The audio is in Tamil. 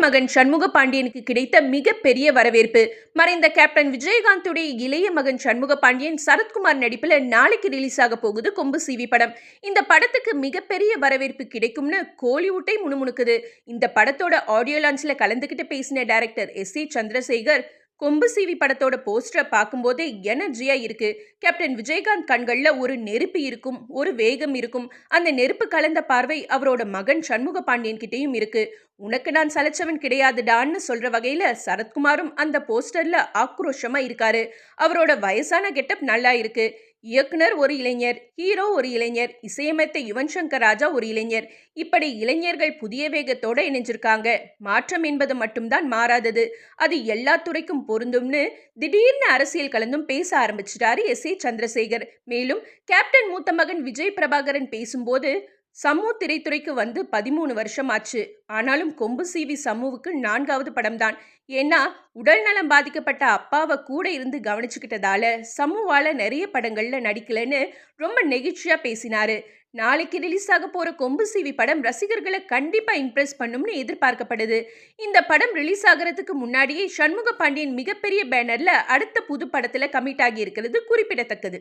மகன் சண்முக பாண்டியனுக்கு கிடைத்த மிகப்பெரிய வரவேற்பு. மறைந்த கேப்டன் விஜயகாந்துடைய இளைய மகன் சண்முக பாண்டியன் சரத்குமார் நடிப்புல நாளைக்கு ரிலீஸ் ஆக போகுது கொம்பு சிவி படம். இந்த படத்துக்கு மிகப்பெரிய வரவேற்பு கிடைக்கும்னு கோலிவுட்டை முணுமுணுக்குது. இந்த படத்தோட ஆடியோ லான்ச்ல கலந்துகிட்டு பேசின டைரக்டர் எஸ்.ஏ. சந்திரசேகர், கொம்பு சிவி படத்தோட போஸ்டரை பார்க்கும்போதே எனர்ஜியா இருக்கு. கேப்டன் விஜயகாந்த் கண்கள்ல ஒரு நெருப்பு இருக்கும், ஒரு வேகம் இருக்கும். அந்த நெருப்பு கலந்த பார்வை அவரோட மகன் சண்முக பாண்டியன் கிட்டயும் இருக்கு. உனக்கு நான் சலைச்சவன் கிடையாதுடான்னு சொல்ற வகையில சரத்குமாரும் அந்த போஸ்டர்ல ஆக்ரோஷமா இருக்காரு. அவரோட வயசான கெட்டப் நல்லா இருக்கு. இயக்குனர் ஒரு இளைஞர், ஹீரோ ஒரு இளைஞர், இசையமைத்த யுவன் சங்கர் ராஜா ஒரு இளைஞர். இப்படி இளைஞர்கள் புதிய வேகத்தோட இணைஞ்சிருக்காங்க. மாற்றம் என்பது மட்டும்தான் மாறாதது, அது எல்லா துறைக்கும் பொருந்தும்னு திடீர்னு அரசியல் கலந்தும் பேச ஆரம்பிச்சிட்டாரு எஸ்.ஏ. சந்திரசேகர். மேலும் கேப்டன் மூத்த மகன் விஜய் பிரபாகரன் பேசும்போது, சம்மு திரைத்துறைக்கு வந்து 13 வருஷம் ஆச்சு. ஆனாலும் கொம்பு சிவி சம்முவுக்கு 4வது படம்தான். ஏன்னா உடல் நலம் பாதிக்கப்பட்ட அப்பாவை கூட இருந்து கவனிச்சுக்கிட்டதால சம்முவால நிறைய படங்கள்ல நடிக்கலன்னு ரொம்ப நெகிழ்ச்சியா பேசினாரு. நாளைக்கு ரிலீஸ் ஆக போற கொம்பு சிவி படம் ரசிகர்களை கண்டிப்பா இம்ப்ரெஸ் பண்ணும்னு எதிர்பார்க்கப்படுது. இந்த படம் ரிலீஸ் ஆகிறதுக்கு முன்னாடியே சண்முக பாண்டியன் மிகப்பெரிய பேனர்ல அடுத்த புது படத்துல கமிட் ஆகி இருக்கிறது குறிப்பிடத்தக்கது.